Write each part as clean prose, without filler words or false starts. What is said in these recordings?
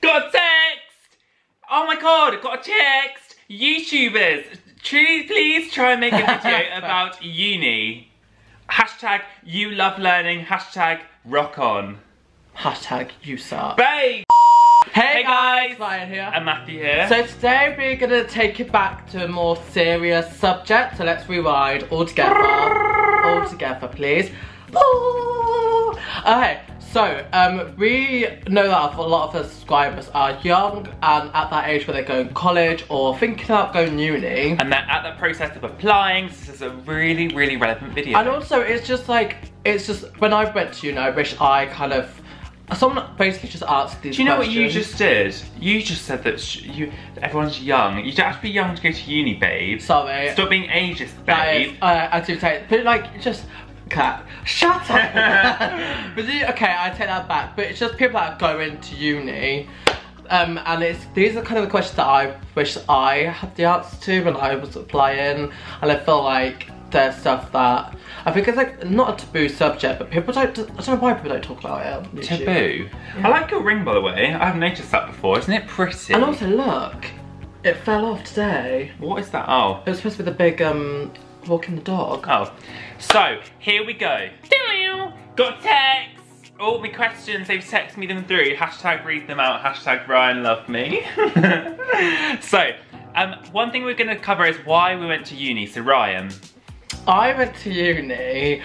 Got a text! Oh my god, I got a text! YouTubers, please try and make a video about uni. Hashtag you love learning, hashtag rock on. Hashtag you suck. Babe! Hey guys! Ryan here. And Matthew here. So today we're going to take it back to a more serious subject. So let's rewind all together. All together, please. Okay, so we know that a lot of the subscribers are young and at that age where they're going to college or thinking about going uni. And they're at the process of applying, so this is a really, really relevant video. And also, it's just when I went to uni, I wish I kind of, someone basically just asked these questions. Do you know what you just did? You just said that everyone's young. You don't have to be young to go to uni, babe. Sorry. Stop being ageist, babe. I do take it, but like, just, cat, shut up. But okay, I take that back, but it's just people that go into uni. And these are kind of the questions that I wish I had the answer to when I was applying. And I feel like there's stuff that I think it's like not a taboo subject, but people don't. I don't know why people don't talk about it. Taboo. Yeah. I like your ring, by the way. I haven't noticed that before. Isn't it pretty? And also, look, it fell off today. What is that? Oh, it was supposed to be the big walking the dog. Oh, so here we go. Got text. All my questions, they've texted me them through. Hashtag read them out. Hashtag Ryan love me. So, one thing we're going to cover is why we went to uni. So Ryan. I went to uni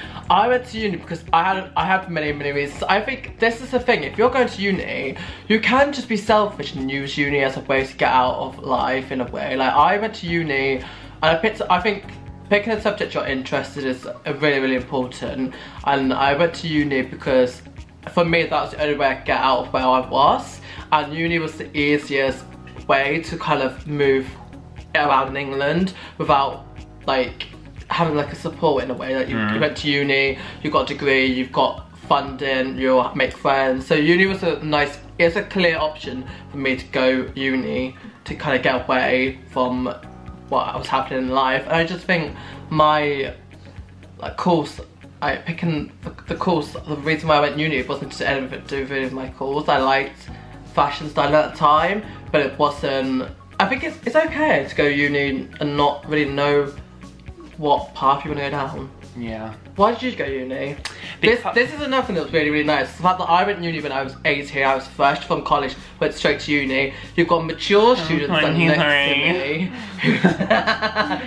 because I had many reasons. I think this is the thing, if you're going to uni, you can just be selfish and use uni as a way to get out of life in a way. Like, I went to uni and I think picking a subject you're interested in is really important. And I went to uni because for me that was the only way I could get out of where I was. And uni was the easiest way to kind of move around in England without like having like a support in a way. Like you went to uni, you got a degree, you've got funding, you'll make friends. So uni was it's a clear option for me to go uni to kind of get away from what was happening in life. And I just think my course, picking the course, the reason why I went uni, it wasn't just anything to do with my course. I liked fashion style at the time, but it wasn't. I think it's okay to go uni and not really know what path you want to go down. Yeah. Why did you go uni? This is another thing that was really nice. The fact that I went to uni when I was 18, I was fresh from college, went straight to uni. You've got mature students that next to me.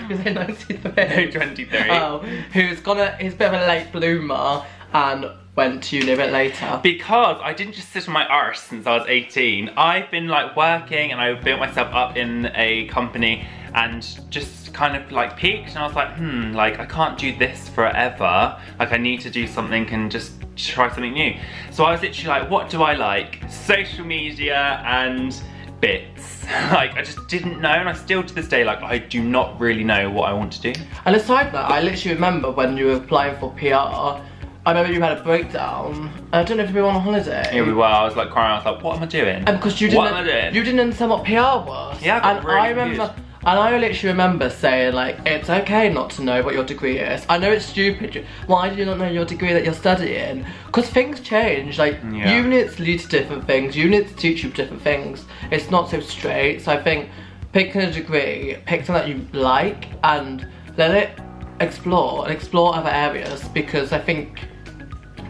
Who's in 93? 23. Oh, he's a bit of a late bloomer and went to uni a bit later. Because I didn't just sit on my arse since I was 18. I've been like working and I built myself up in a company and just kind of like peaked, and I was like, like I can't do this forever. Like I need to do something and just try something new. So I was literally like, what do I like? Social media and bits. Like I just didn't know, and I still to this day, like I do not really know what I want to do. And aside that, I literally remember when you were applying for PR, I remember you had a breakdown. I don't know if you were on a holiday. Here we were, I was like crying, I was like, what am I doing? And because you didn't understand what PR was. Yeah, I got really confused. And I literally remember saying like, it's okay not to know what your degree is. I know it's stupid. Why do you not know your degree that you're studying? Because things change. Like units lead to different things. Units teach you different things. It's not so straight. So I think picking a degree, pick something that you like and let it explore other areas, because I think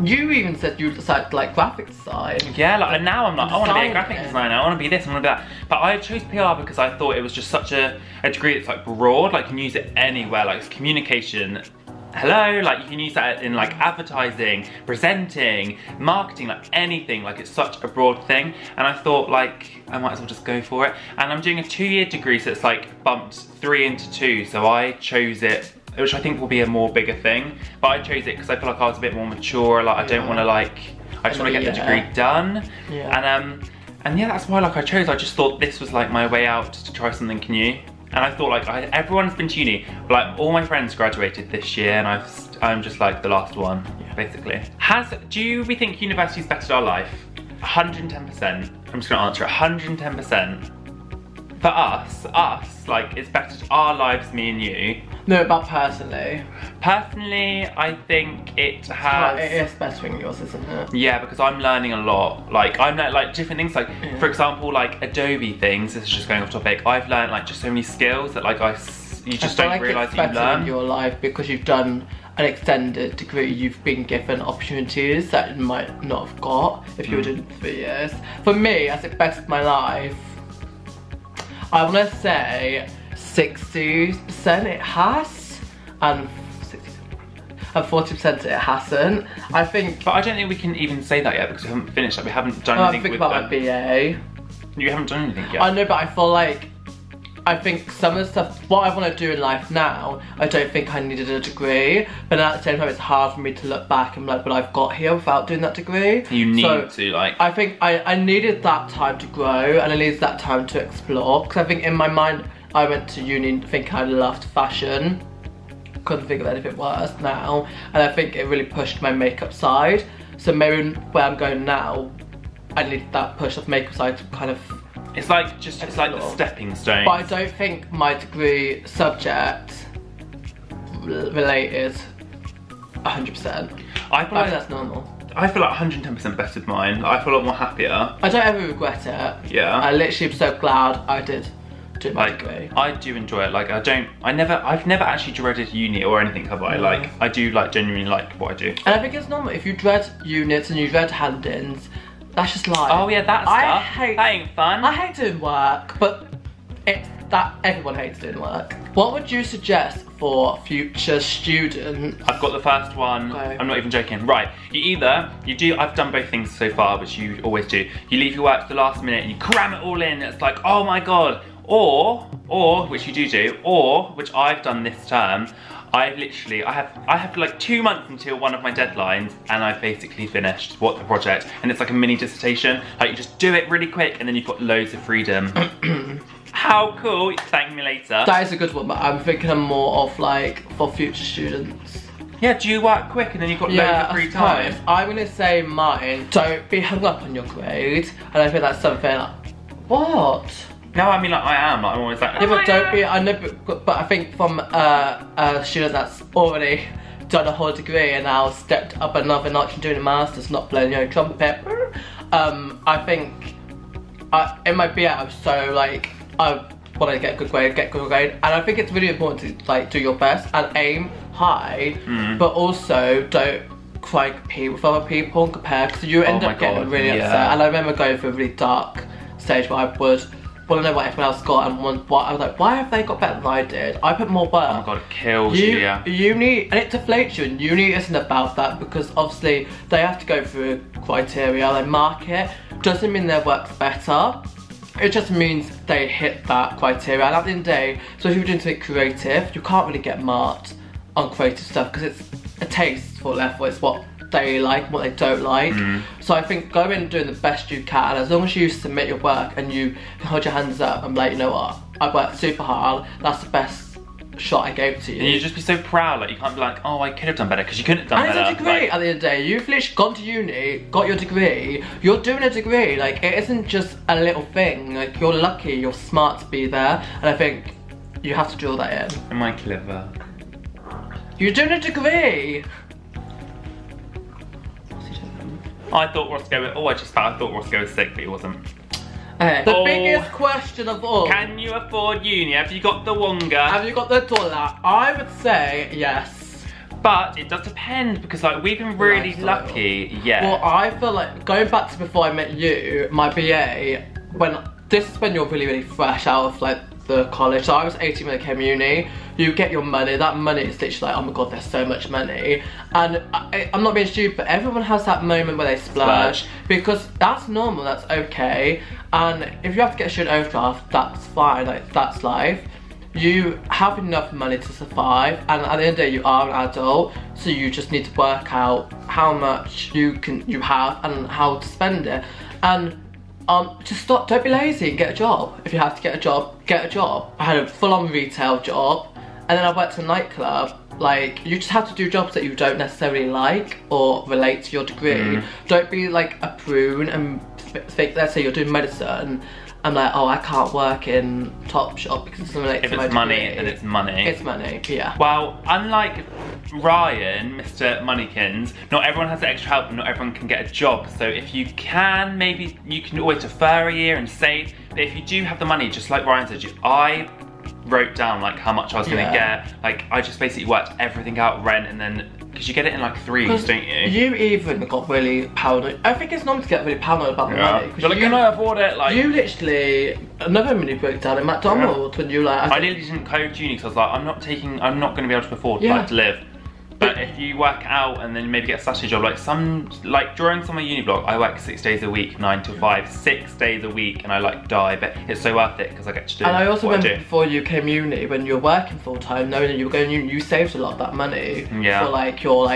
you even said you decided to like graphic design. Yeah, like, and now I'm like, I want to be a graphic designer, I want to be this, I want to be that. But I chose PR because I thought it was just such a degree that's like broad, like you can use it anywhere, like it's communication. Hello, like you can use that in like advertising, presenting, marketing, like anything, like it's such a broad thing. And I thought like, I might as well just go for it. And I'm doing a 2-year degree, so it's like bumped 3 into 2, so I chose it, which I think will be a more bigger thing. But I chose it because I feel like I was a bit more mature, like I don't want to like, I just want to get the degree done. Yeah. And yeah, that's why like I just thought this was like my way out to try something new. And I thought like, everyone's been to uni, but like all my friends graduated this year and I'm just like the last one, basically. Do we think university's bettered our life? 110%. I'm just gonna answer it, 110%. for us, like, it's better, our lives, me and you. No, but personally. Personally, I think it has... It is bettering yours, isn't it? Yeah, because I'm learning a lot. Like, I'm learning, like, different things. Like, for example, like, Adobe things, this is just going off topic. I've learned, like, just so many skills that, like, you just don't realise that you learn. In your life because you've done an extended degree, you've been given opportunities that you might not have got if you were doing 3 years. For me, as it bettered my life, I want to say 60% it has, and 40% it hasn't. I think. But I don't think we can even say that yet because we haven't finished. Like, we haven't done anything. Think about my BA. You haven't done anything yet. I know, but I feel like. I think some of the stuff, what I want to do in life now, I don't think I needed a degree, but at the same time it's hard for me to look back and be like, but I've got here without doing that degree. You need to, like... I think I needed that time to grow, and I needed that time to explore, because I think in my mind, I went to uni thinking I loved fashion, couldn't think of anything worse now, and I think it really pushed my makeup side, so maybe where I'm going now, I need that push of makeup side to kind of... It's like the stepping stone. But I don't think my degree subject related 100%. I feel like that's normal. I feel like 110% better than mine. I feel a lot more happier. I don't ever regret it. Yeah. I literally am so glad I did do my degree. I do enjoy it. Like I've never actually dreaded uni or anything, have I? Like I do like genuinely like what I do. And I think it's normal if you dread units and you dread hand-ins. That's just life. Oh yeah, that stuff. That ain't fun. I hate doing work, but it's that everyone hates doing work. What would you suggest for future students? I've got the first one. Okay. I'm not even joking. Right, I've done both things so far, which you always do. You leave your work to the last minute and you cram it all in. It's like, oh my God. Or, which you do, or, which I've done this term, I have like 2 months until one of my deadlines and I've basically finished the project, and it's like a mini dissertation. Like you just do it really quick and then you've got loads of freedom. How cool, thank me later. That is a good one, but I'm thinking more of like for future students. Yeah, do you work quick and then you've got loads of free time? I'm gonna say mine, don't be hung up on your grade, and I think that's something like, what? No, I mean like I am. I'm always like. Yeah, but don't be. I know, but I think from a student that's already done a whole degree and now stepped up another notch and doing a master's, not blowing your own trumpet. I think in my BA I was so like I want to get a good grade, and I think it's really important to like do your best and aim high, but also don't try and compete with other people and compare, because you end up getting really upset. And I remember going through a really dark stage where I would want to know what everyone else got, and I was like, why have they got better than I did? I put more work. Oh my God, it kills you, yeah. Uni, and it deflates you, and uni isn't about that, because obviously they have to go through criteria, they mark it. Doesn't mean their work's better. It just means they hit that criteria, and at the end of the day, so if you're doing something creative, you can't really get marked on creative stuff, because it's a tasteful level, it's what they like, what they don't like. So I think go in doing the best you can, as long as you submit your work and you can hold your hands up and be like, you know what, I worked super hard, that's the best shot I gave to you. And you just be so proud, like you can't be like, oh, I could have done better, because you couldn't have done better. And it's a degree, like, at the end of the day, you've literally gone to uni, got your degree, you're doing a degree, like it isn't just a little thing, like you're lucky, you're smart to be there, and I think you have to drill that in. Am I clever? You're doing a degree! I thought Roscoe was, I thought Roscoe was sick, but he wasn't. The biggest question of all. Can you afford uni? Have you got the wonga? Have you got the dollar? I would say yes. But it does depend, because like we've been really lucky, yeah. Well, I feel like, going back to before I met you, my BA, this is when you're really, really fresh out of like the college. So I was 18 when I came to uni. You get your money, that money is literally like, oh my God, there's so much money. And I'm not being stupid, but everyone has that moment where they splurge, because that's normal, that's okay. And if you have to get a student overdraft, that's fine, like that's life. You have enough money to survive, and at the end of the day, you are an adult, so you just need to work out how much you have and how to spend it. And just don't be lazy and get a job. If you have to get a job, get a job. I had a full-on retail job, and then I worked in a nightclub. Like, you just have to do jobs that you don't necessarily like or relate to your degree. Don't be like a prune and think, let's say you're doing medicine, I'm like, oh, I can't work in Topshop because it's something like if it's money, then it's money. It's money, yeah. Well, unlike Ryan, Mr. Moneykins, not everyone has the extra help and not everyone can get a job. So if you can, maybe you can always defer a year and save. But if you do have the money, just like Ryan said, I wrote down like how much I was gonna get. Like I just basically worked everything out, rent, and then, because you get it in like threes, don't you? You even got really paranoid. I think it's normal to get really paranoid about the money. You're like, can I afford it? Like, you literally, another mini breakdown in McDonald's when you like. I literally didn't go to uni because I was like, I'm not going to be able to afford like, to live. But if you work out and then maybe get a Saturday job, like during summer uni block, I work 6 days a week, 9 to 5, 6 days a week, and I like die, but it's so worth it because I get to do it. And I also remember before you came uni, when you were working full time, knowing that you were going uni, you saved a lot of that money for like your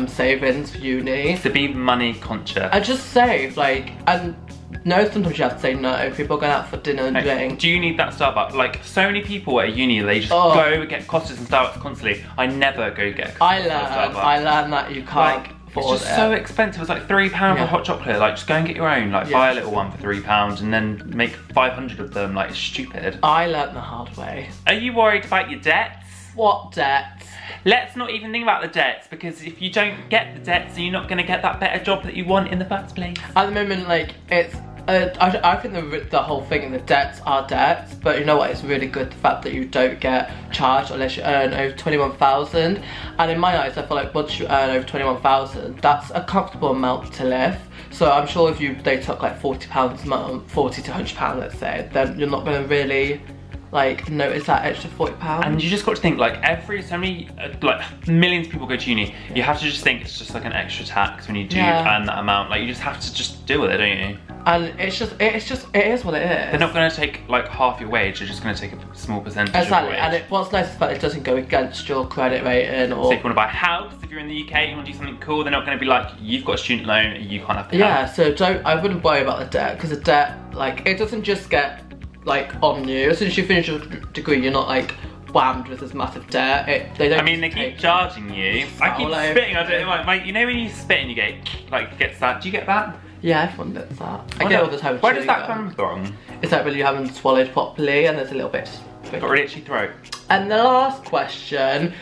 savings for uni. To be money conscious. I just save, like, and no, sometimes you have to say no. People are going out for dinner and drink. Do you need that Starbucks? Like, so many people at uni, they just go get Costas and Starbucks constantly. I never go get Costas I learned that you can't afford it's just so expensive. It's like £3 for hot chocolate. Like, just go and get your own. Like, buy a little one for £3 and then make 500 of them. Like, it's stupid. I learned the hard way. Are you worried about your debts? What debts? Let's not even think about the debts, because if you don't get the debts, then you're not going to get that better job that you want in the first place. At the moment, like, it's I think the whole thing in the debts are debts, but you know what, it's really good the fact that you don't get charged unless you earn over 21,000. And in my eyes, I feel like once you earn over 21,000, that's a comfortable amount to live. So I'm sure if they took like £40 a month, £40 to £100 let's say, then you're not going to really like notice that extra £40. And you just got to think, like, so many like millions of people go to uni, you have to just think it's just like an extra tax when you do earn that amount. Like, you just have to just deal with it, don't you? And it is what it is. They're not going to take like half your wage, they're just going to take a small percentage of your wage. And what's nice is that it doesn't go against your credit rating. Or so if you want to buy a house, if you're in the UK, you want to do something cool, they're not going to be like, you've got a student loan, you can't have the house. So I wouldn't worry about the debt, because the debt, like, it doesn't just get like on you. As soon as you finish your degree, you're not like whammed with this massive debt. They keep charging you. I keep spitting. I don't know. You know when you spit and you get that? Do you get that? Yeah, everyone gets that. I get all the time. Where does that come from? It's like when you haven't swallowed properly and there's a little bit. Got a really itchy throat. And the last question.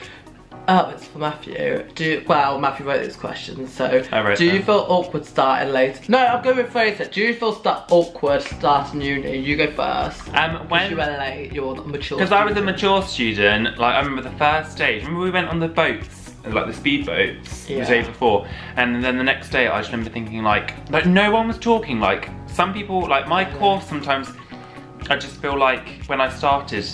Oh, it's for Matthew. Matthew wrote this question, so do you feel awkward starting late? No, I'm going with Fraser. Do you feel awkward starting uni? You go first. When you were late, you're a mature. Because I was a mature student. Like, I remember the first day. Remember we went on the boats, like the speed boats, the day before, and then the next day I just remember thinking like no one was talking. Like, some people, like my course, sometimes I just feel like when I started,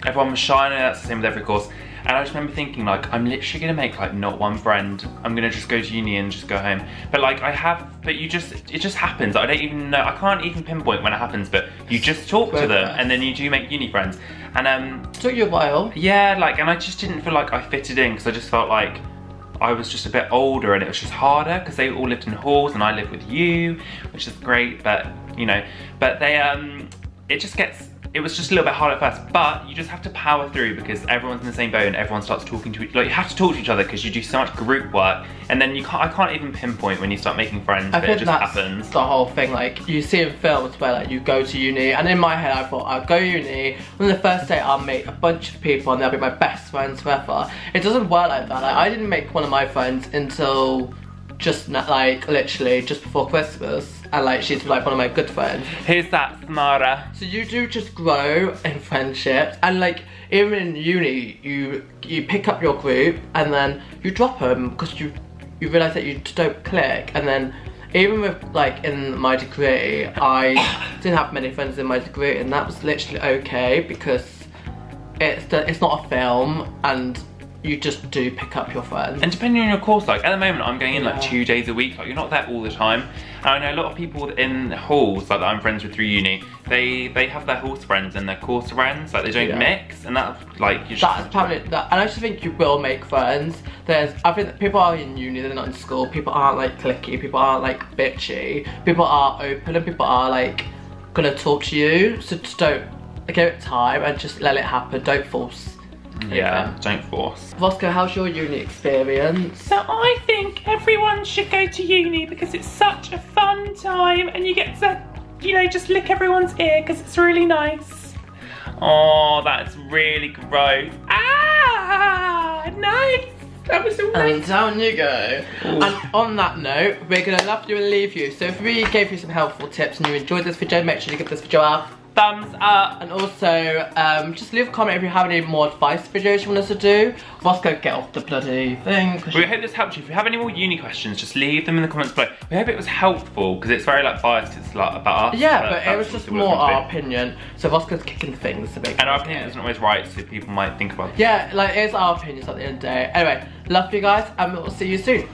everyone was shy, and that's the same with every course. And I just remember thinking like, I'm literally gonna make like not one friend. I'm gonna just go to uni and just go home. But like it just happens. I don't even know, I can't even pinpoint when it happens, but you just talk to them and then you do make uni friends. And it took you a while. Yeah, like, and I just didn't feel like I fitted in, because I just felt like I was just a bit older and it was just harder, because they all lived in halls and I lived with you, which is great, but you know, but they it was just a little bit hard at first, but you just have to power through, because everyone's in the same boat and everyone starts talking to each other. Like, you have to talk to each other because you do so much group work, and then I can't even pinpoint when you start making friends, but it just happens. The whole thing, like, you see in films where like you go to uni, and in my head I thought I'll go uni, on the first day I'll meet a bunch of people and they'll be my best friends forever. It doesn't work like that. Like, I didn't make one of my friends until just like literally just before Christmas, and like she's like one of my good friends. Who's that, Samara? So you do just grow in friendships, and like even in uni you pick up your group and then you drop them because you realise that you don't click. And then even with like in my degree, I didn't have many friends in my degree, and that was literally okay, because it's not a film and you just do pick up your friends. And depending on your course, like at the moment I'm going in like 2 days a week, like you're not there all the time. And I know a lot of people in halls like that I'm friends with through uni, they have their halls friends and their course friends, like they don't mix, and that's like you just and I just think you will make friends. I think that people are in uni, they're not in school, people aren't like cliquey, people aren't like bitchy, people are open and people are like gonna talk to you, so just don't give it time and just let it happen, don't force. Yeah, don't force. Roscoe, how's your uni experience? So I think everyone should go to uni because it's such a fun time, and you get you know, just lick everyone's ear because it's really nice. Oh, that's really gross. Ah, nice. That was so nice. And down you go. Ooh. And on that note, we're gonna love you and leave you. So if we gave you some helpful tips and you enjoyed this video, make sure you give this video a thumbs up. And also, just leave a comment if you have any more advice videos you want us to do. Let's go get off the bloody thing. We hope this helped you. If you have any more uni questions, just leave them in the comments below. We hope it was helpful, because it's very like biased, it's like about us. Yeah, but it was just more our opinion. So Oscar's kicking things to make. And our opinion isn't always right, so people might think about it. Yeah, like it's our opinions at the end of the day. Anyway, love you guys, and we'll see you soon.